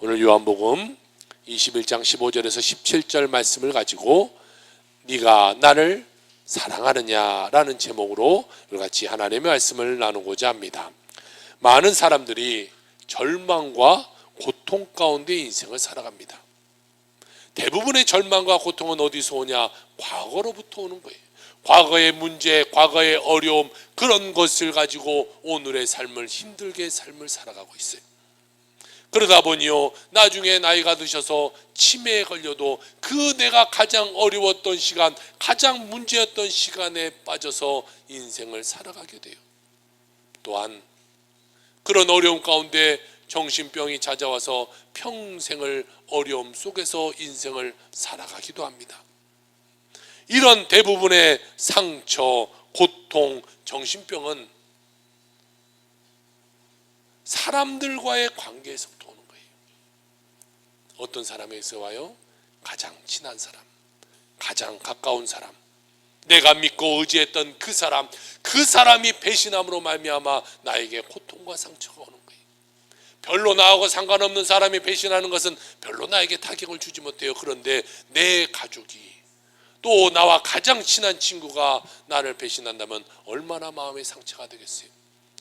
오늘 요한복음 21장 15절에서 17절 말씀을 가지고 네가 나를 사랑하느냐라는 제목으로 같이 하나님의 말씀을 나누고자 합니다. 많은 사람들이 절망과 고통 가운데 인생을 살아갑니다. 대부분의 절망과 고통은 어디서 오냐? 과거로부터 오는 거예요. 과거의 문제, 과거의 어려움, 그런 것을 가지고 오늘의 삶을, 힘들게 삶을 살아가고 있어요. 그러다 보니요, 나중에 나이가 드셔서 치매에 걸려도 그 내가 가장 어려웠던 시간, 가장 문제였던 시간에 빠져서 인생을 살아가게 돼요. 또한 그런 어려움 가운데 정신병이 찾아와서 평생을 어려움 속에서 인생을 살아가기도 합니다. 이런 대부분의 상처, 고통, 정신병은 사람들과의 관계에서부터 오는 거예요. 어떤 사람에게서 와요? 가장 친한 사람, 가장 가까운 사람, 내가 믿고 의지했던 그 사람이 배신함으로 말미암아 나에게 고통과 상처가 오는 거예요. 별로 나하고 상관없는 사람이 배신하는 것은 별로 나에게 타격을 주지 못해요. 그런데 내 가족이, 또 나와 가장 친한 친구가 나를 배신한다면 얼마나 마음의 상처가 되겠어요.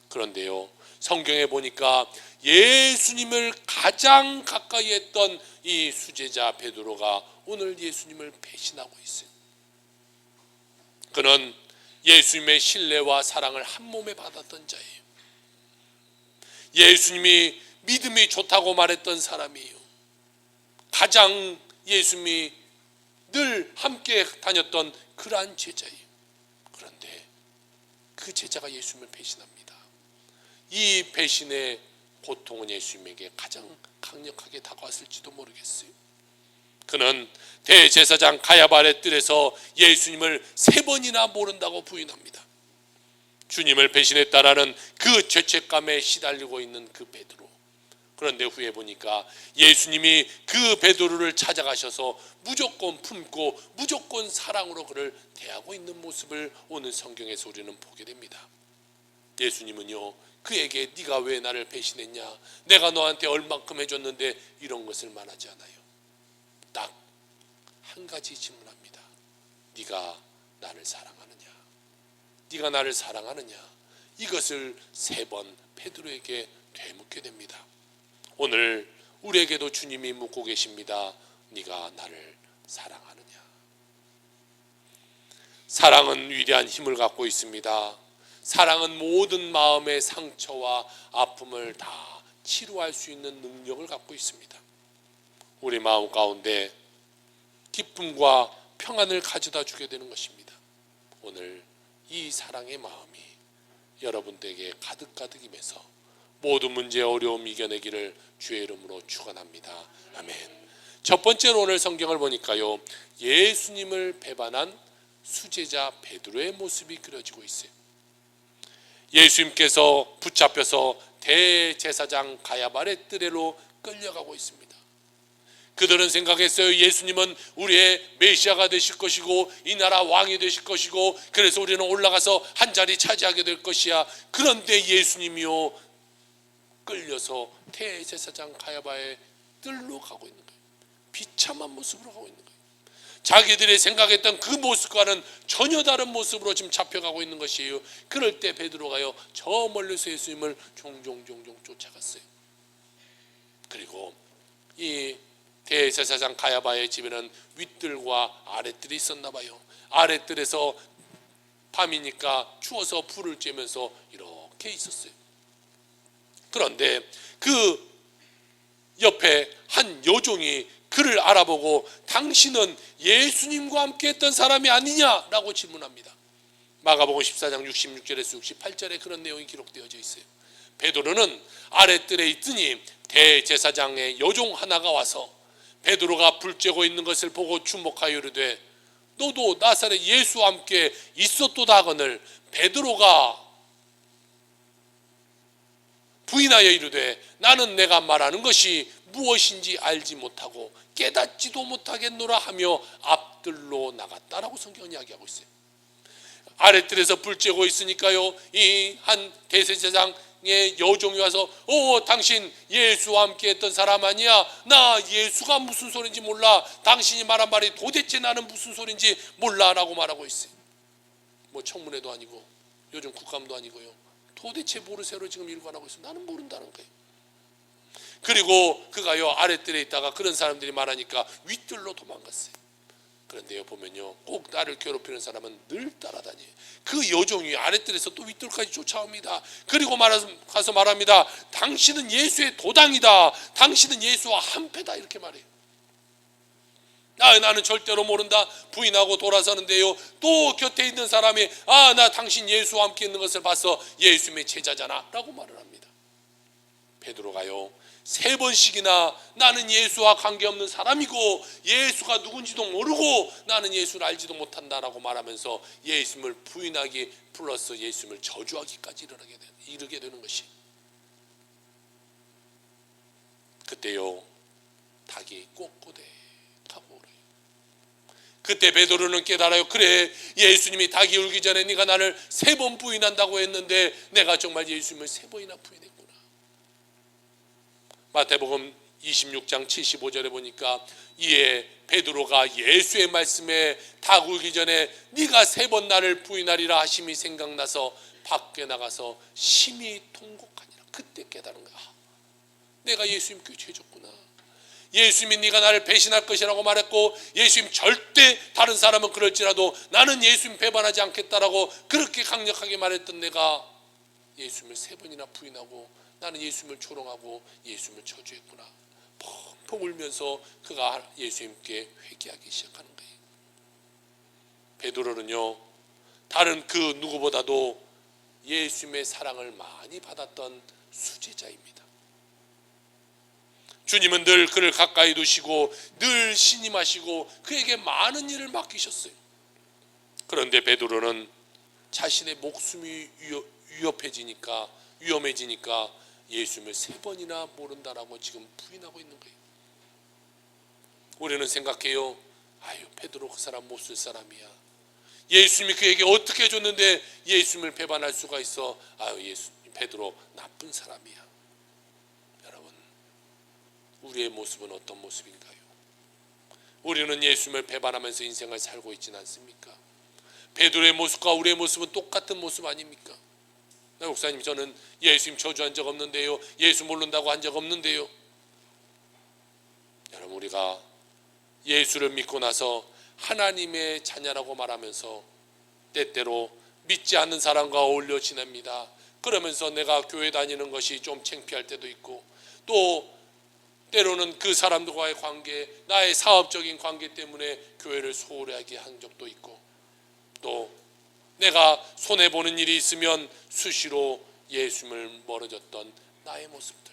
그런데요, 성경에 보니까 예수님을 가장 가까이 했던 이 수제자 베드로가 오늘 예수님을 배신하고 있어요. 그는 예수님의 신뢰와 사랑을 한 몸에 받았던 자예요. 예수님이 믿음이 좋다고 말했던 사람이에요. 가장 예수님이 늘 함께 다녔던 그러한 제자예요. 그런데 그 제자가 예수님을 배신합니다. 이 배신의 고통은 예수님에게 가장 강력하게 다가왔을지도 모르겠어요. 그는 대제사장 가야바의 뜰에서 예수님을 3번이나 모른다고 부인합니다. 주님을 배신했다라는 그 죄책감에 시달리고 있는 그 베드로. 그런데 후에 보니까 예수님이 그 베드로를 찾아가셔서 무조건 품고 무조건 사랑으로 그를 대하고 있는 모습을 오늘 성경에서 우리는 보게 됩니다. 예수님은요, 그에게 네가 왜 나를 배신했냐, 내가 너한테 얼만큼 해줬는데, 이런 것을 말하지 않아요. 딱 한 가지 질문합니다. 네가 나를 사랑하느냐? 네가 나를 사랑하느냐? 이것을 3번 베드로에게 되묻게 됩니다. 오늘 우리에게도 주님이 묻고 계십니다. 네가 나를 사랑하느냐? 사랑은 위대한 힘을 갖고 있습니다. 사랑은 모든 마음의 상처와 아픔을 다 치료할 수 있는 능력을 갖고 있습니다. 우리 마음 가운데 기쁨과 평안을 가져다 주게 되는 것입니다. 오늘 이 사랑의 마음이 여러분들에게 가득가득 임해서 모든 문제, 어려움 이겨내기를 주의 이름으로 축원합니다. 아멘. 첫 번째로 오늘 성경을 보니까요, 예수님을 배반한 수제자 베드로의 모습이 그려지고 있어요. 예수님께서 붙잡혀서 대제사장 가야바의 뜰에로 끌려가고 있습니다. 그들은 생각했어요. 예수님은 우리의 메시아가 되실 것이고 이 나라 왕이 되실 것이고, 그래서 우리는 올라가서 한 자리 차지하게 될 것이야. 그런데 예수님이요, 끌려서 대제사장 가야바의 뜰로 가고 있는 거예요. 비참한 모습으로 가고 있는 거예요. 자기들이 생각했던 그 모습과는 전혀 다른 모습으로 지금 잡혀가고 있는 것이에요. 그럴 때 베드로가요, 저 멀리서 예수님을 종종 쫓아갔어요. 그리고 이 대제사장 가야바의 집에는 윗뜰과 아랫뜰이 있었나 봐요. 아랫뜰에서 밤이니까 추워서 불을 쬐면서 이렇게 있었어요. 그런데 그 옆에 한 여종이 그를 알아보고 당신은 예수님과 함께 했던 사람이 아니냐라고 질문합니다. 마가복음 14장 66절에서 68절에 그런 내용이 기록되어져 있어요. 베드로는 아랫뜰에 있더니 대제사장의 여종 하나가 와서 베드로가 불 쬐고 있는 것을 보고 주목하여 이르되 너도 나사렛 예수와 함께 있었도다 하거늘 베드로가 부인하여 이르되 나는 내가 말하는 것이 무엇인지 알지 못하고 깨닫지도 못하겠노라 하며 앞뜰로 나갔다라고 성경은 이야기하고 있어요. 아랫뜰에서 불 쬐고 있으니까요, 이 한 대제사장의 여종이 와서 당신 예수와 함께 했던 사람 아니야? 나 예수가 무슨 소린지 몰라. 당신이 말한 말이 도대체 나는 무슨 소린지 몰라 라고 말하고 있어요. 뭐 청문회도 아니고 요즘 국감도 아니고요. 도대체 모르쇠로 지금 일관하고 있어요. 나는 모른다는 거예요. 그리고 그가요 아랫뜰에 있다가 그런 사람들이 말하니까 윗뜰로 도망갔어요. 그런데요 보면요 꼭 나를 괴롭히는 사람은 늘 따라다녀요. 그 여종이 아랫뜰에서 또 윗뜰까지 쫓아옵니다. 그리고 가서 말합니다. 당신은 예수의 도당이다. 당신은 예수와 한패다. 이렇게 말해요. 나는 절대로 모른다 부인하고 돌아서는데요 또 곁에 있는 사람이 나 당신 예수와 함께 있는 것을 봐서 예수님의 제자잖아 라고 말을 합니다. 베드로가요 3번씩이나 나는 예수와 관계없는 사람이고 예수가 누군지도 모르고 나는 예수를 알지도 못한다라고 말하면서 예수님을 부인하기 플러스 예수님을 저주하기까지 이르게 되는 것이, 그때요 닭이 꼬꼬대하고 오래요. 그때 베드로는 깨달아요. 그래, 예수님이 닭이 울기 전에 네가 나를 3번 부인한다고 했는데 내가 정말 예수님을 3번이나 부인했구나. 마태복음 26장 75절에 보니까 이에 베드로가 예수의 말씀에 닭 울기 전에 네가 3번 나를 부인하리라 하심이 생각나서 밖에 나가서 심히 통곡하니라. 그때 깨달은 거야. 내가 예수님께 죄졌구나. 예수님이 네가 나를 배신할 것이라고 말했고 예수님 절대 다른 사람은 그럴지라도 나는 예수님 배반하지 않겠다라고 그렇게 강력하게 말했던 내가 예수님을 3번이나 부인하고 나는 예수님을 조롱하고 예수님을 저주했구나. 펑펑 울면서 그가 예수님께 회개하기 시작하는 거예요. 베드로는요 다른 그 누구보다도 예수님의 사랑을 많이 받았던 수제자입니다. 주님은 늘 그를 가까이 두시고 늘 신임하시고 그에게 많은 일을 맡기셨어요. 그런데 베드로는 자신의 목숨이 위험해지니까 예수님을 3번이나 모른다라고 지금 부인하고 있는 거예요. 우리는 생각해요. 베드로 그 사람 못 쓸 사람이야. 예수님이 그에게 어떻게 해줬는데 예수님을 배반할 수가 있어. 베드로 나쁜 사람이야. 여러분, 우리의 모습은 어떤 모습인가요? 우리는 예수님을 배반하면서 인생을 살고 있지는 않습니까? 베드로의 모습과 우리의 모습은 똑같은 모습 아닙니까? 목사님, 저는 예수님 저주한 적 없는데요, 예수 모른다고 한 적 없는데요. 여러분, 우리가 예수를 믿고 나서 하나님의 자녀라고 말하면서 때때로 믿지 않는 사람과 어울려 지냅니다. 그러면서 내가 교회 다니는 것이 좀 창피할 때도 있고, 또 때로는 그 사람들과의 관계, 나의 사업적인 관계 때문에 교회를 소홀하게 한 적도 있고, 또 내가 손해보는 일이 있으면 수시로 예수님을 멀어졌던 나의 모습들.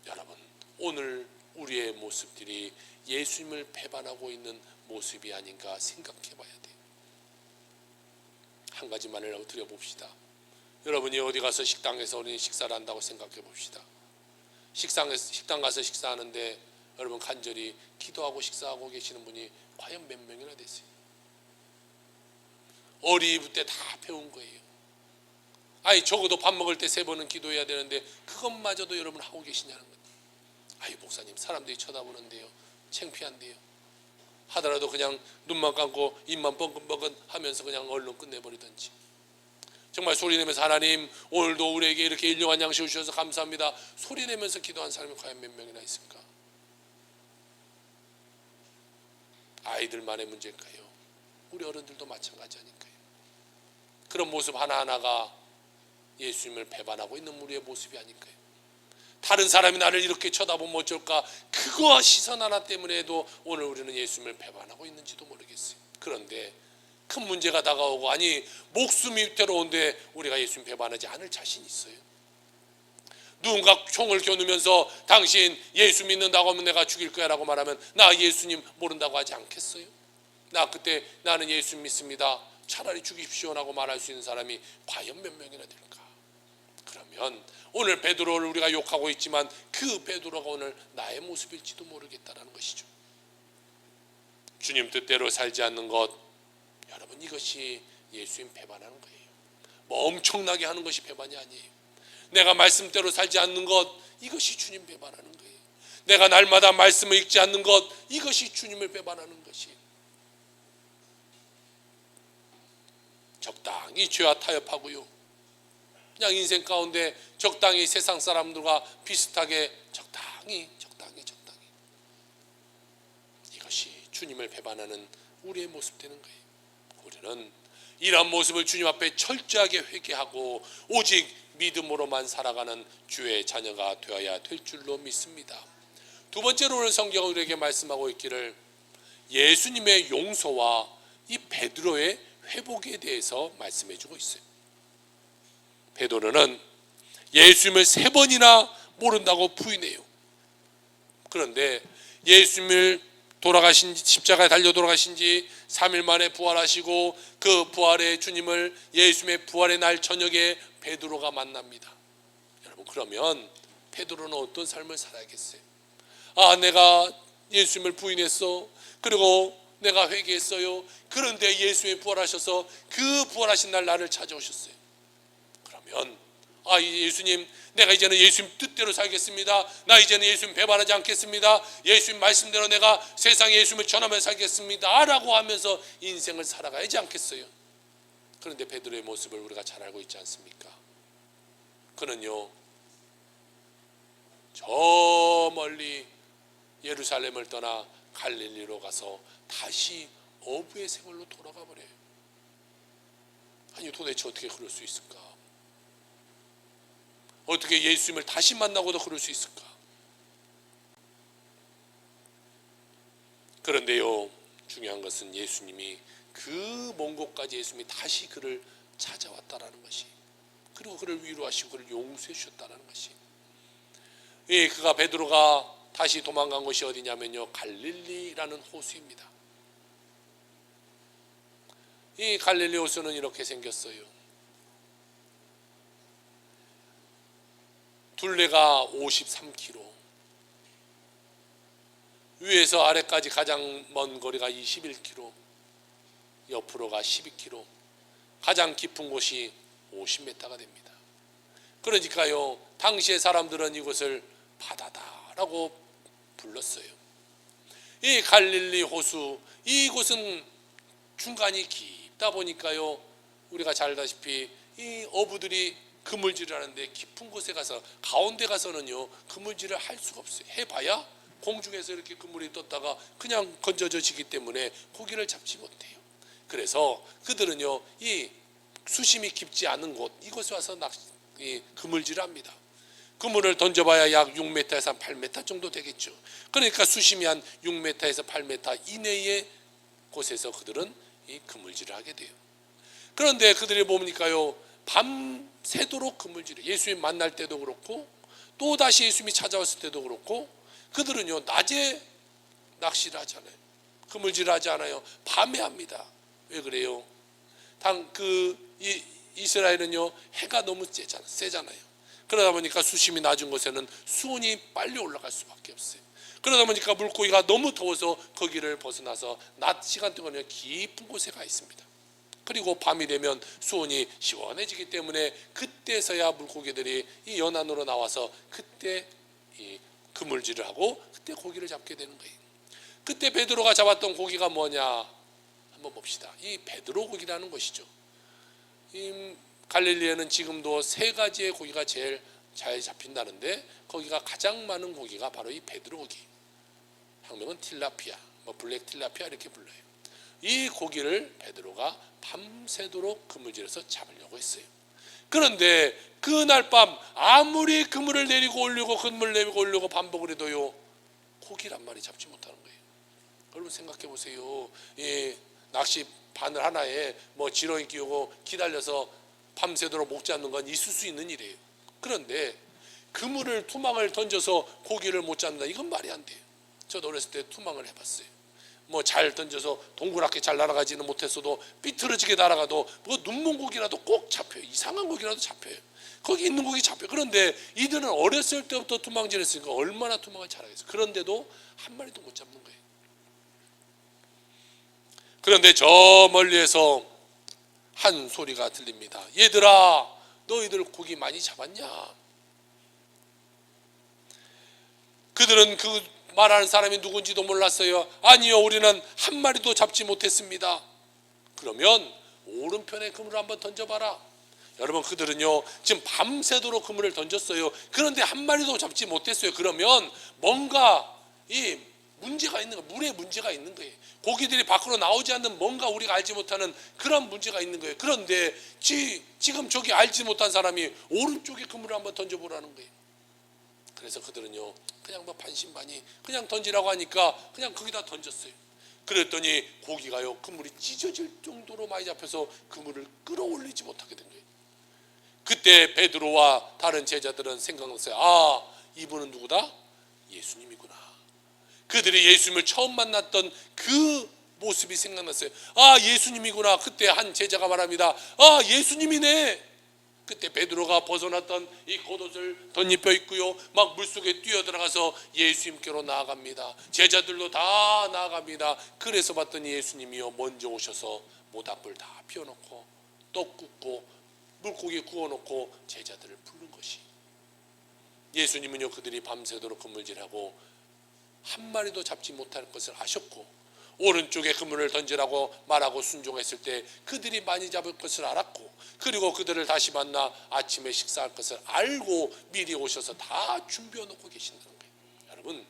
여러분, 오늘 우리의 모습들이 예수님을 배반하고 있는 모습이 아닌가 생각해 봐야 돼요. 한 가지만을 드려봅시다. 여러분이 어디 가서 식당에서 우리 식사를 한다고 생각해 봅시다. 식당 가서 식사하는데 여러분 간절히 기도하고 식사하고 계시는 분이 과연 몇 명이나 되세요? 어릴 때 다 배운 거예요. 적어도 밥 먹을 때 3번은 기도해야 되는데 그것마저도 여러분 하고 계시냐는 거예요. 목사님, 사람들이 쳐다보는데요, 창피한데요 하더라도 그냥 눈만 감고 입만 뻥긋뻥긋 하면서 그냥 얼른 끝내버리든지. 정말 소리내면서 하나님, 오늘도 우리에게 이렇게 일용한 양식을 주셔서 감사합니다, 소리내면서 기도한 사람이 과연 몇 명이나 있을까? 아이들만의 문제일까요? 우리 어른들도 마찬가지 아닐까요? 그런 모습 하나하나가 예수님을 배반하고 있는 우리의 모습이 아닐까요? 다른 사람이 나를 이렇게 쳐다보면 어쩔까? 그거 시선 하나 때문에도 오늘 우리는 예수님을 배반하고 있는지도 모르겠어요. 그런데 큰 문제가 다가오고 목숨이 위태로운데 우리가 예수님 배반하지 않을 자신이 있어요? 누군가 총을 겨누면서 당신 예수 믿는다고 하면 내가 죽일 거야 라고 말하면 나 예수님 모른다고 하지 않겠어요? 나 그때 나는 예수 믿습니다, 차라리 죽이십시오라고 말할 수 있는 사람이 과연 몇 명이나 될까? 그러면 오늘 베드로를 우리가 욕하고 있지만 그 베드로가 오늘 나의 모습일지도 모르겠다라는 것이죠. 주님 뜻대로 살지 않는 것, 여러분, 이것이 예수님 배반하는 거예요. 뭐 엄청나게 하는 것이 배반이 아니에요. 내가 말씀대로 살지 않는 것, 이것이 주님 배반하는 거예요. 내가 날마다 말씀을 읽지 않는 것, 이것이 주님을 배반하는 것이. 적당히 죄와 타협하고요, 그냥 인생 가운데 적당히 세상 사람들과 비슷하게 적당히 이것이 주님을 배반하는 우리의 모습 되는 거예요. 우리는 이러한 모습을 주님 앞에 철저하게 회개하고 오직 믿음으로만 살아가는 주의 자녀가 되어야 될 줄로 믿습니다. 두 번째로 오늘 성경은 우리에게 말씀하고 있기를 예수님의 용서와 이 베드로의 회복에 대해서 말씀해주고 있어요. 베드로는 예수님을 3번이나 모른다고 부인해요. 그런데 예수님을 돌아가신 십자가에 달려 돌아가신 지 3일 만에 부활하시고 그 부활의 주님을 예수님의 부활의 날 저녁에 베드로가 만납니다. 여러분, 그러면 베드로는 어떤 삶을 살아야겠어요? 내가 예수님을 부인했어. 그리고 내가 회개했어요. 그런데 예수님이 부활하셔서 그 부활하신 날 나를 찾아오셨어요. 그러면 예수님, 내가 이제는 예수님 뜻대로 살겠습니다. 나 이제는 예수님 배반하지 않겠습니다. 예수님 말씀대로 내가 세상에 예수님을 전하며 살겠습니다 라고 하면서 인생을 살아가야지 않겠어요? 그런데 베드로의 모습을 우리가 잘 알고 있지 않습니까? 그는요, 저 멀리 예루살렘을 떠나 갈릴리로 가서 다시 어부의 생활로 돌아가 버려요. 아니, 도대체 어떻게 그럴 수 있을까? 어떻게 예수님을 다시 만나고도 그럴 수 있을까? 그런데요, 중요한 것은 예수님이 그 먼 곳까지 예수님이 다시 그를 찾아왔다라는 것이, 그리고 그를 위로하시고 그를 용서해 주셨다는 것이. 그가 베드로가 다시 도망간 곳이 어디냐면요, 갈릴리라는 호수입니다. 이 갈릴리 호수는 이렇게 생겼어요. 둘레가 53km, 위에서 아래까지 가장 먼 거리가 21km, 옆으로가 12km, 가장 깊은 곳이 50m가 됩니다. 그러니까요, 당시의 사람들은 이곳을 바다다라고 불렀어요. 이 갈릴리 호수, 이곳은 중간이 깊다 보니까요, 우리가 잘 알다시피 이 어부들이 그물질을 하는데 깊은 곳에 가서, 가운데 가서는요 그물질을 할 수가 없어요. 해봐야 공중에서 이렇게 그물이 떴다가 그냥 건져지기 때문에 고기를 잡지 못해요. 그래서 그들은요 이 수심이 깊지 않은 곳, 이곳에 와서 그물질을 합니다. 그물을 던져봐야 약 6m에서 8m 정도 되겠죠. 그러니까 수심이 한 6m에서 8m 이내의 곳에서 그들은 이 그물질을 하게 돼요. 그런데 그들이 보니까요, 밤새도록 그물질을, 예수님 만날 때도 그렇고 또 다시 예수님이 찾아왔을 때도 그렇고, 그들은요 낮에 낚시를 하잖아요. 그물질을 하지 않아요. 밤에 합니다. 왜 그래요? 이스라엘은요 해가 너무 세잖아요. 그러다 보니까 수심이 낮은 곳에는 수온이 빨리 올라갈 수밖에 없어요. 그러다 보니까 물고기가 너무 더워서 거기를 벗어나서 낮 시간 동안에 깊은 곳에 가 있습니다. 그리고 밤이 되면 수온이 시원해지기 때문에 그때서야 물고기들이 이 연안으로 나와서 그때 이 그물질을 하고 그때 고기를 잡게 되는 거예요. 그때 베드로가 잡았던 고기가 뭐냐 한번 봅시다. 이 베드로 고기라는 것이죠. 이 갈릴리에는 지금도 3가지의 고기가 제일 잘 잡힌다는데, 거기가 가장 많은 고기가 바로 이 베드로 고기, 학명은 틸라피아, 블랙 틸라피아 이렇게 불러요. 이 고기를 베드로가 밤새도록 그물질에서 잡으려고 했어요. 그런데 그날 밤 아무리 그물을 내리고 올리고 그물을 내리고 올리고 반복을 해도요 고기를 한 마리 잡지 못하는 거예요. 여러분 생각해 보세요. 낚시 바늘 하나에 지렁이 끼우고 기다려서 밤새도록 못 잡는 건 있을 수 있는 일이에요. 그런데 그물을, 투망을 던져서 고기를 못 잡는다, 이건 말이 안 돼요. 저도 어렸을 때 투망을 해봤어요. 잘 던져서 동그랗게 잘 날아가지는 못했어도 삐뚤어지게 날아가도 눈먼 고기라도 꼭 잡혀요. 이상한 고기라도 잡혀요. 거기 있는 고기 잡혀요. 그런데 이들은 어렸을 때부터 투망질 했으니까 얼마나 투망을 잘하겠어요. 그런데도 한 마리도 못 잡는 거예요. 그런데 저 멀리에서 한 소리가 들립니다. 얘들아, 너희들 고기 많이 잡았냐? 그들은 그 말하는 사람이 누군지도 몰랐어요. 아니요, 우리는 한 마리도 잡지 못했습니다. 그러면 오른편에 그물을 한번 던져봐라. 여러분, 그들은요 지금 밤새도록 그물을 던졌어요. 그런데 한 마리도 잡지 못했어요. 그러면 뭔가 이 문제가 있는 거예요. 물에 문제가 있는 거예요. 고기들이 밖으로 나오지 않는 뭔가 우리가 알지 못하는 그런 문제가 있는 거예요. 그런데 지금 저기 알지 못한 사람이 오른쪽에 그물을 한번 던져보라는 거예요. 그래서 그들은요 그냥 뭐 반신반의 그냥 던지라고 하니까 그냥 거기다 던졌어요. 그랬더니 고기가요 그물이 찢어질 정도로 많이 잡혀서 그물을 끌어올리지 못하게 된 거예요. 그때 베드로와 다른 제자들은 생각났어요. 아, 이분은 누구다? 예수님이구나. 그들이 예수님을 처음 만났던 그 모습이 생각났어요. 아, 예수님이구나. 그때 한 제자가 말합니다. 아, 예수님이네. 그때 베드로가 벗어났던 이 겉옷을 덧입혀 입고요 막 물속에 뛰어들어가서 예수님께로 나아갑니다. 제자들도 다 나아갑니다. 그래서 봤더니 예수님이요 먼저 오셔서 모닥불 다 피워놓고 떡 굽고 물고기 구워놓고 제자들을 부른 것이, 예수님은요 그들이 밤새도록 그물질하고 한 마리도 잡지 못할 것을 아셨고 오른쪽에 그물을 던지라고 말하고 순종했을 때 그들이 많이 잡을 것을 알았고, 그리고 그들을 다시 만나 아침에 식사할 것을 알고 미리 오셔서 다 준비해 놓고 계신다는 거예요. 여러분,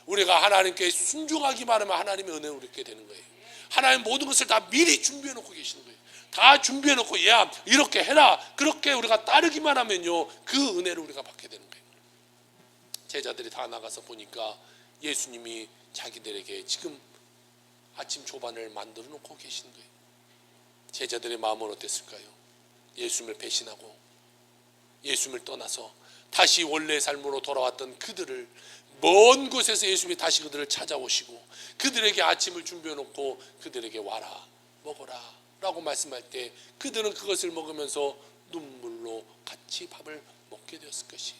우리가 하나님께 순종하기만 하면 하나님의 은혜를 얻게 되는 거예요. 하나님 모든 것을 다 미리 준비해 놓고 계시는 거예요. 다 준비해 놓고 야 이렇게 해라, 그렇게 우리가 따르기만 하면요 그 은혜를 우리가 받게 되는 거예요. 제자들이 다 나가서 보니까 예수님이 자기들에게 지금 아침 조반을 만들어 놓고 계신 거예요. 제자들의 마음은 어땠을까요? 예수님을 배신하고 예수님을 떠나서 다시 원래의 삶으로 돌아왔던 그들을, 먼 곳에서 예수님이 다시 그들을 찾아오시고 그들에게 아침을 준비해 놓고 그들에게 와라 먹어라 라고 말씀할 때 그들은 그것을 먹으면서 눈물로 같이 밥을 먹게 되었을 것이,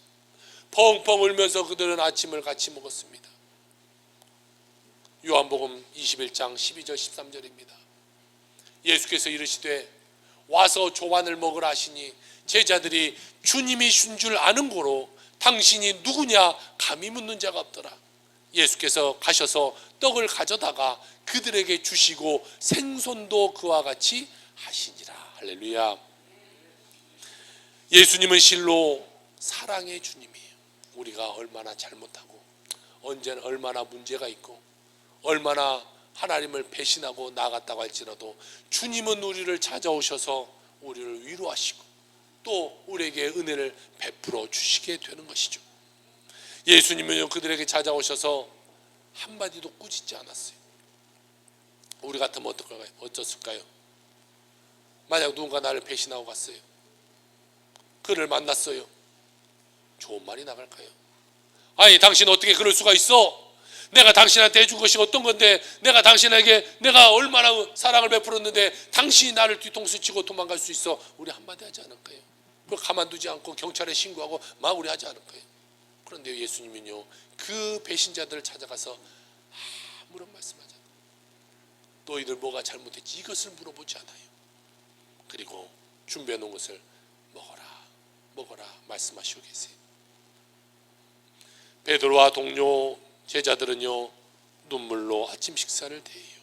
펑펑 울면서 그들은 아침을 같이 먹었습니다. 요한복음 21장 12절 13절입니다. 예수께서 이르시되 와서 조반을 먹으라 하시니 제자들이 주님이 신 줄 아는 고로 당신이 누구냐 감히 묻는 자가 없더라. 예수께서 가셔서 떡을 가져다가 그들에게 주시고 생선도 그와 같이 하시니라. 할렐루야. 예수님은 실로 사랑의 주님이에요. 우리가 얼마나 잘못하고 언제나 얼마나 문제가 있고 얼마나 하나님을 배신하고 나갔다고 할지라도 주님은 우리를 찾아오셔서 우리를 위로하시고 또 우리에게 은혜를 베풀어 주시게 되는 것이죠. 예수님은 그들에게 찾아오셔서 한마디도 꾸짖지 않았어요. 우리 같으면 어쩌을까요? 만약 누군가 나를 배신하고 갔어요. 그를 만났어요. 좋은 말이 나갈까요? 아니 당신 어떻게 그럴 수가 있어? 내가 당신한테 해준 것이 어떤 건데, 내가 당신에게 내가 얼마나 사랑을 베풀었는데 당신이 나를 뒤통수 치고 도망갈 수 있어? 우리 한마디 하지 않을까요? 그걸 가만두지 않고 경찰에 신고하고 막 우리 하지 않을까요? 그런데 예수님은요 그 배신자들을 찾아가서 아무런 말씀하지 않아요. 너희들 뭐가 잘못했지 이것을 물어보지 않아요. 그리고 준비해 놓은 것을 먹어라 말씀하시고 계세요. 베드로와 동료 제자들은요 눈물로 아침 식사를 대해요.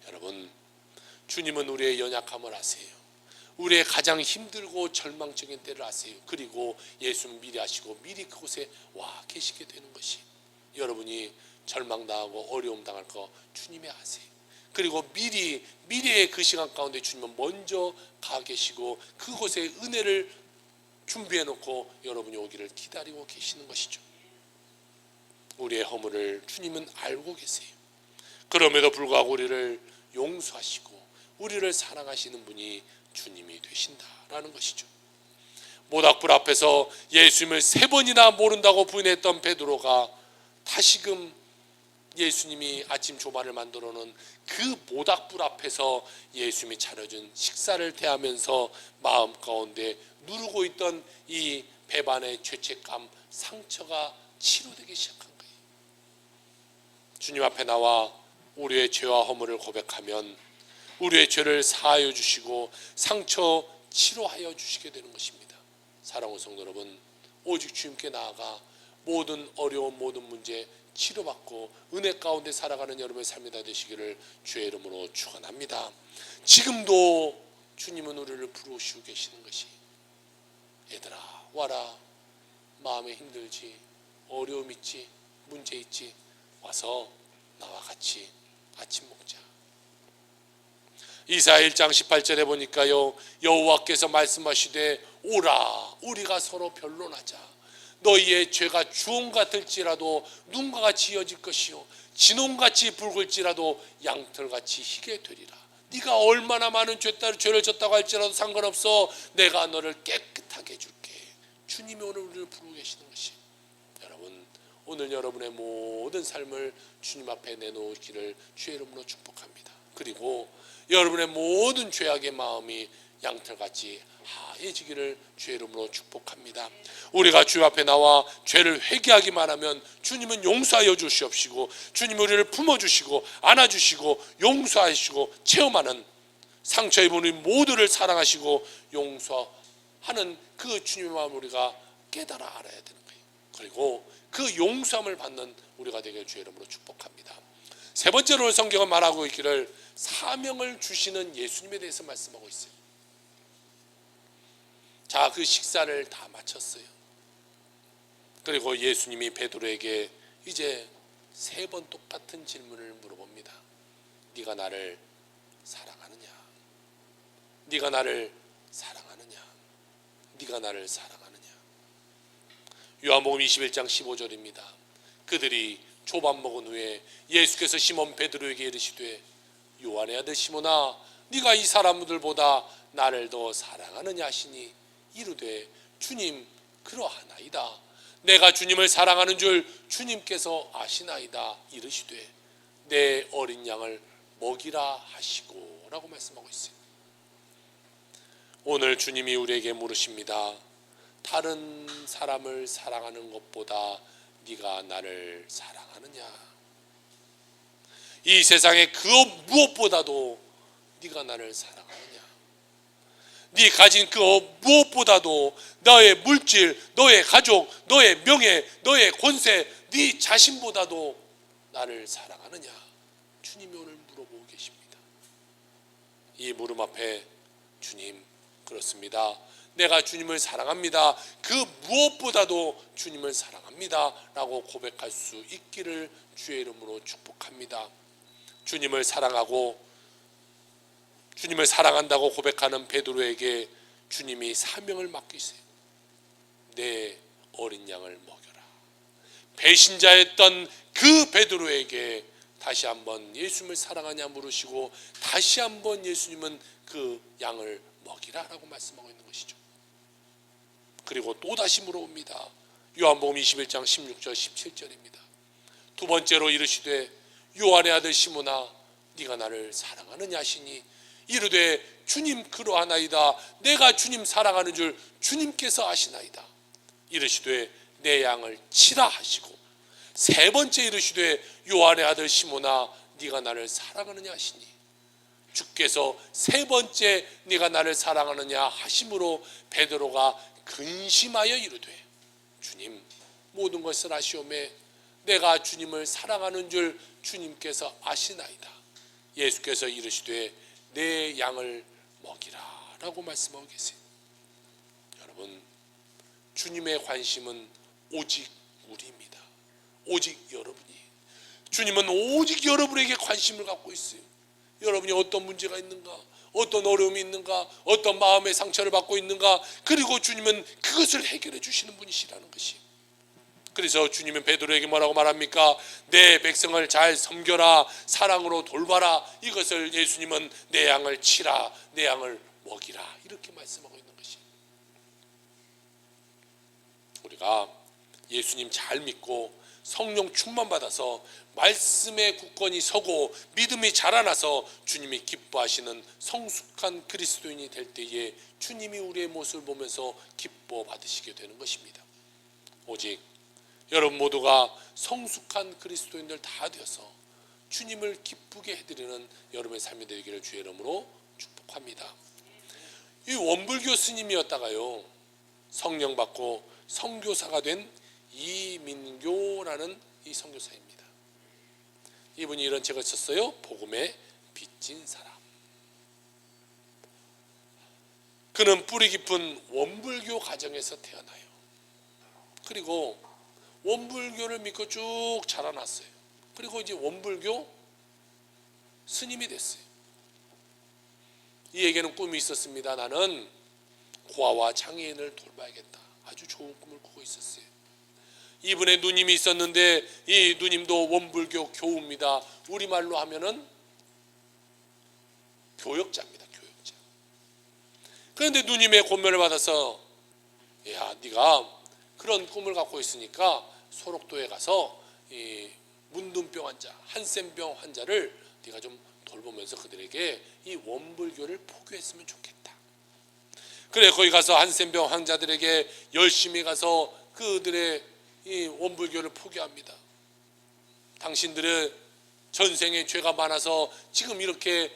여러분, 주님은 우리의 연약함을 아세요. 우리의 가장 힘들고 절망적인 때를 아세요. 그리고 예수는 미리 아시고 미리 그곳에 와 계시게 되는 것이, 여러분이 절망당하고 어려움 당할 거 주님이 아세요. 그리고 미래의 그 시간 가운데 주님은 먼저 가 계시고 그곳에 은혜를 준비해 놓고 여러분이 오기를 기다리고 계시는 것이죠. 우리의 허물을 주님은 알고 계세요. 그럼에도 불구하고 우리를 용서하시고 우리를 사랑하시는 분이 주님이 되신다라는 것이죠. 모닥불 앞에서 예수님을 3번이나 모른다고 부인했던 베드로가 다시금 예수님이 아침 조반을 만들어 놓은 그 모닥불 앞에서 예수님이 차려준 식사를 대하면서 마음 가운데 누르고 있던 이 배반의 죄책감, 상처가 치료되기 시작한 거예요. 주님 앞에 나와 우리의 죄와 허물을 고백하면 우리의 죄를 사하여 주시고 상처 치료하여 주시게 되는 것입니다. 사랑하는 성도 여러분, 오직 주님께 나아가 모든 어려운 모든 문제 치료받고 은혜 가운데 살아가는 여러분의 삶이 다 되시기를 주의 이름으로 축원합니다. 지금도 주님은 우리를 부르시고 계시는 것이, 얘들아 와라, 마음에 힘들지, 어려움 있지, 문제 있지, 와서 나와 같이 아침 먹자. 이사야 1장 18절에 보니까요, 여호와께서 말씀하시되 오라, 우리가 서로 변론하자. 너희의 죄가 주홍 같을지라도 눈과 같이 이어질 것이요 진홍같이 붉을지라도 양털같이 희게 되리라. 네가 얼마나 많은 죄를 졌다고 할지라도 상관없어, 내가 너를 깨끗하게 해줄게. 주님이 오늘 우리를 부르고 계시는 것이, 여러분 오늘 여러분의 모든 삶을 주님 앞에 내놓기를 주의 이름으로 축복합니다. 그리고 여러분의 모든 죄악의 마음이 양털같이 하얘지기를 주의 이름으로 축복합니다. 우리가 주 앞에 나와 죄를 회개하기만 하면 주님은 용서하여 주시옵시고, 주님 우리를 품어주시고 안아주시고 용서하시고 체험하는, 상처 입은 우리 모두를 사랑하시고 용서하는 그 주님의 마음을 우리가 깨달아 알아야 되는 거예요. 그리고 그 용서함을 받는 우리가 되게 주의 이름으로 축복합니다. 세 번째로 성경은 말하고 있기를 사명을 주시는 예수님에 대해서 말씀하고 있어요. 자, 그 식사를 다 마쳤어요. 그리고 예수님이 베드로에게 이제 3번 똑같은 질문을 물어봅니다. 네가 나를 사랑하느냐? 네가 나를 사랑하느냐? 네가 나를 사랑하느냐? 요한복음 21장 15절입니다. 그들이 조밥 먹은 후에 예수께서 시몬 베드로에게 이르시되 요한의 아들 시몬아, 네가 이 사람들보다 나를 더 사랑하느냐 하시니 이르되 주님 그러하나이다. 내가 주님을 사랑하는 줄 주님께서 아시나이다. 이르시되 내 어린 양을 먹이라 하시고 라고 말씀하고 있어요. 오늘 주님이 우리에게 물으십니다. 다른 사람을 사랑하는 것보다 네가 나를 사랑하느냐? 이 세상에 그 무엇보다도 네가 나를 사랑하느냐? 네 가진 그 무엇보다도 너의 물질, 너의 가족, 너의 명예, 너의 권세, 네 자신보다도 나를 사랑하느냐? 주님이 오늘 물어보고 계십니다. 이 물음 앞에 주님, 그렇습니다. 내가 주님을 사랑합니다. 그 무엇보다도 주님을 사랑합니다 라고 고백할 수 있기를 주의 이름으로 축복합니다. 주님을 사랑하고 주님을 사랑한다고 고백하는 베드로에게 주님이 사명을 맡기세요. 내 어린 양을 먹여라. 배신자였던 그 베드로에게 다시 한번 예수님을 사랑하냐 물으시고, 다시 한번 예수님은 그 양을 먹이라 라고 말씀하고 있는 것이죠. 그리고 또 다시 물어봅니다. 요한복음 21장 16절 17절입니다. 두 번째로 이르시되 요한의 아들 시몬아, 네가 나를 사랑하느냐 하시니 이르되 주님 그러하나이다. 내가 주님 사랑하는 줄 주님께서 아시나이다. 이르시되 내 양을 치라 하시고, 세 번째 이르시되 요한의 아들 시몬아, 네가 나를 사랑하느냐 하시니, 주께서 세 번째 네가 나를 사랑하느냐 하심으로 베드로가 근심하여 이르되 주님 모든 것을 아시오매 내가 주님을 사랑하는 줄 주님께서 아시나이다. 예수께서 이르시되 내 양을 먹이라 라고 말씀하고 계세요. 여러분, 주님의 관심은 오직 우리입니다. 오직 여러분이. 주님은 오직 여러분에게 관심을 갖고 있어요. 여러분이 어떤 문제가 있는가, 어떤 어려움이 있는가, 어떤 마음의 상처를 받고 있는가, 그리고 주님은 그것을 해결해 주시는 분이시라는 것이. 그래서 주님은 베드로에게 뭐라고 말합니까? 내 백성을 잘 섬겨라, 사랑으로 돌봐라. 이것을 예수님은 내 양을 치라, 내 양을 먹이라, 이렇게 말씀하고 있는 것이. 우리가 예수님 잘 믿고 성령 충만 받아서 말씀에 굳건히 서고 믿음이 자라나서 주님이 기뻐하시는 성숙한 그리스도인이 될 때에 주님이 우리의 모습을 보면서 기뻐 받으시게 되는 것입니다. 오직 여러분 모두가 성숙한 그리스도인들 다 되어서 주님을 기쁘게 해드리는 여러분의 삶이 되기를 주의 이름으로 축복합니다. 이 원불교 스님이었다가요 성령 받고 선교사가 된 이민교라는 이 선교사입니다. 이분이 이런 책을 썼어요. 복음에 빚진 사람. 그는 뿌리 깊은 원불교 가정에서 태어나요. 그리고 원불교를 믿고 쭉 자라났어요. 그리고 이제 원불교 스님이 됐어요. 이에게는 꿈이 있었습니다. 나는 고아와 장애인을 돌봐야겠다. 아주 좋은 꿈을 꾸고 있었어요. 이분의 누님이 있었는데 이 누님도 원불교 교우입니다. 우리말로 하면은 교역자입니다. 교역자. 그런데 누님의 권면을 받아서 야, 네가 그런 꿈을 갖고 있으니까 소록도에 가서 이 문둥병 환자, 한센병 환자를 네가 좀 돌보면서 그들에게 이 원불교를 포교했으면 좋겠다. 그래, 거기 가서 한센병 환자들에게 열심히 가서 그들의 이 원불교를 포교합니다. 당신들의 전생에 죄가 많아서 지금 이렇게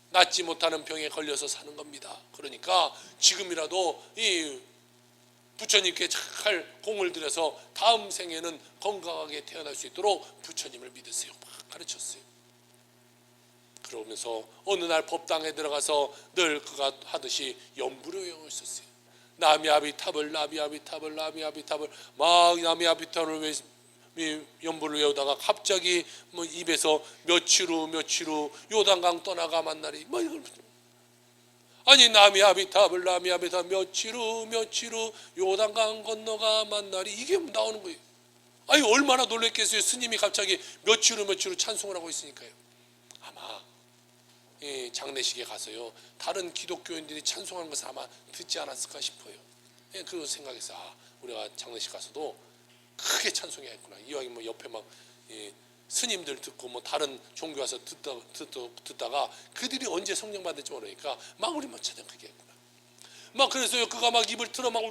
낫지 못하는 병에 걸려서 사는 겁니다. 그러니까 지금이라도 이 부처님께 잘 공을 들여서 다음 생에는 건강하게 태어날 수 있도록 부처님을 믿으세요. 막 가르쳤어요. 그러면서 어느 날 법당에 들어가서 늘 그가 하듯이 연부를 외우고 있었어요. 나미아비탑을 나미아비탑을 나미아비탑을 막 나미아비탑을 연부를 외우다가 갑자기 뭐 입에서 며칠 후 요단강 떠나가 만나리 뭐 이걸 아니 나미아비탑을 나미아비탑 며칠 후 요단강 건너가 만나리 이게 나오는 거예요. 아니 얼마나 놀랬겠어요. 스님이 갑자기 며칠 후 찬송을 하고 있으니까요. 아마 장례식에 가서요 다른 기독교인들이 찬송하는 것을 아마 듣지 않았을까 싶어요. 그런 생각에서 우리가 장례식 가서도 크게 찬송해야겠구나. 이왕이 뭐 옆에 막 스님들 듣고 뭐 다른 종교 와서 듣다가 그들이 언제 성령 받을지 모르니까 막 우리 뭐 찬양 크게 했구나. 막 그래서요 그가 막 입을 틀어 막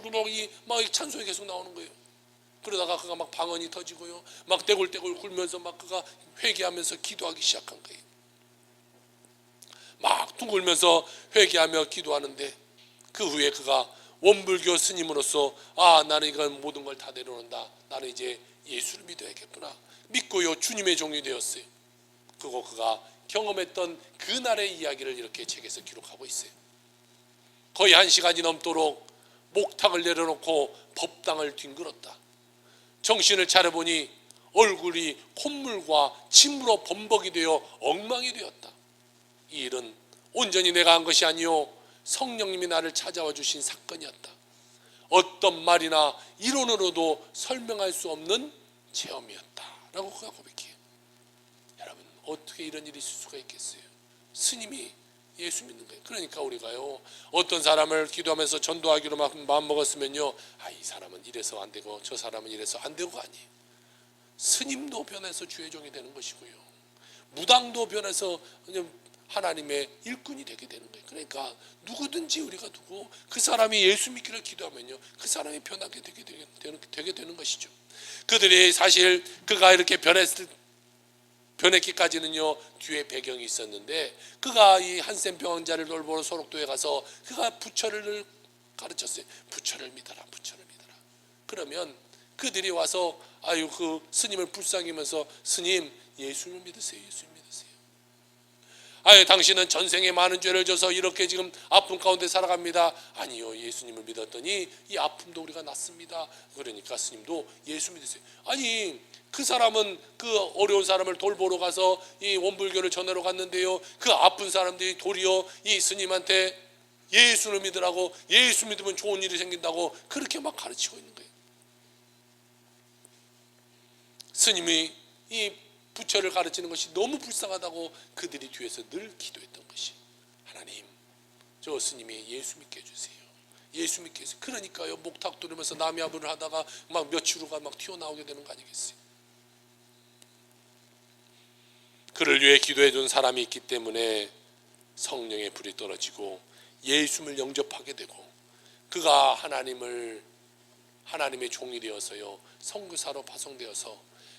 찬송이 계속 나오는 거예요. 그러다가 그가 막 방언이 터지고요 막 떼굴떼굴 굴면서 막 그가 회개하면서 기도하기 시작한 거예요. 막 둥글면서 회개하며 기도하는데 그 후에 그가 원불교 스님으로서 나는 이건 모든 걸 다 내려놓는다. 나는 이제 예수를 믿어야겠구나. 믿고요 주님의 종이 되었어요. 그거 그가 경험했던 그날의 이야기를 이렇게 책에서 기록하고 있어요. 거의 1시간이 넘도록 목탁을 내려놓고 법당을 뒹굴었다. 정신을 차려보니 얼굴이 콧물과 침으로 범벅이 되어 엉망이 되었다. 이 일은 온전히 내가 한 것이 아니요 성령님이 나를 찾아와 주신 사건이었다. 어떤 말이나 이론으로도 설명할 수 없는 체험이었다 라고 그가 고백해요. 여러분 어떻게 이런 일이 있을 수가 있겠어요. 스님이 예수 믿는 거예요. 그러니까 우리가요 어떤 사람을 기도하면서 전도하기로 마음먹었으면요 이 사람은 이래서 안 되고 저 사람은 이래서 안 되고 아니에요. 스님도 변해서 주의 종이 되는 것이고요 무당도 변해서 하나님의 일꾼이 되게 되는 거예요. 그러니까 누구든지 우리가 두고 그 사람이 예수 믿기를 기도하면요 그 사람이 변하게 되게 되는 것이죠. 그들이 사실 그가 이렇게 변했기까지는요 뒤에 배경이 있었는데 그가 이 한센병 환자를 돌보러 소록도에 가서 그가 부처를 가르쳤어요. 부처를 믿어라 부처를 믿어라. 그러면 그들이 와서 그 스님을 불쌍히면서 스님 예수를 믿으세요 예수를 믿으세요. 당신은 전생에 많은 죄를 져서 이렇게 지금 아픔 가운데 살아갑니다. 아니요 예수님을 믿었더니 이 아픔도 우리가 낫습니다. 그러니까 스님도 예수 믿으세요. 아니 그 사람은 그 어려운 사람을 돌보러 가서 이 원불교를 전하러 갔는데요 그 아픈 사람들이 도리어 이 스님한테 예수를 믿으라고 예수 믿으면 좋은 일이 생긴다고 그렇게 막 가르치고 있는 거예요. 스님이 이 부처를 가르치는 것이 너무 불쌍하다고 그들이 뒤에서 늘 기도했던 것이 하나님 저 스님이 예수 믿게 해주세요. 예수 믿게 해주세요. 그러니까요 목탁 두르면서 남야부를 하다가 막 며칠 후가 막 튀어나오게 되는 거 아니겠어요. 그를 위해 기도해 준 사람이 있기 때문에 성령의 불이 떨어지고 예수를 영접하게 되고 그가 하나님의 종이 되어서요 선교사로 파송되어서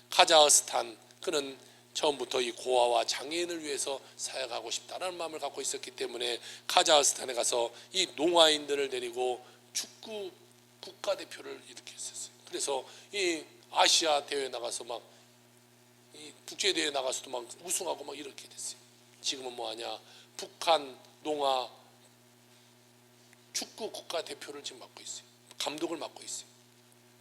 카자흐스탄 그는 처음부터 이 고아와 장애인을 위해서 사역하고 싶다는 마음을 갖고 있었기 때문에 카자흐스탄에 가서 이 농아인들을 데리고 축구 국가대표를 이렇게 했었어요. 그래서 이 아시아 대회 나가서 막 이 국제 대회 나가서도 막 우승하고 막 이렇게 됐어요. 지금은 뭐하냐, 북한 농아 축구 국가대표를 지금 맡고 있어요. 감독을 맡고 있어요.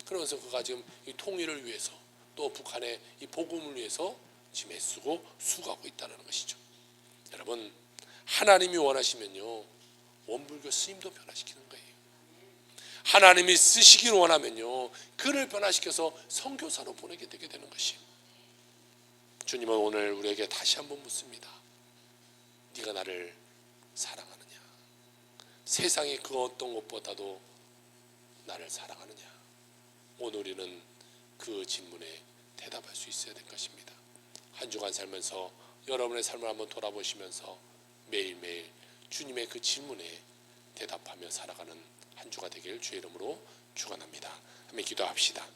그러면서 그가 지금 이 통일을 위해서 또 북한의 이 복음을 위해서 지금 애쓰고 수고하고 있다는 것이죠. 여러분, 하나님이 원하시면요, 원불교 스님도 변화시키는 거예요. 하나님이 쓰시길 원하면요, 그를 변화시켜서 선교사로 보내게 되게 되는 것이에요. 주님은 오늘 우리에게 다시 한번 묻습니다. 네가 나를 사랑하느냐? 세상의 그 어떤 것보다도 나를 사랑하느냐? 오늘 우리는 그 질문에 대답할 수 있어야 될 것입니다. 한 주간 살면서 여러분의 삶을 한번 돌아보시면서 매일매일 주님의 그 질문에 대답하며 살아가는 한 주가 되길 주의 이름으로 축원합니다. 한번 기도합시다.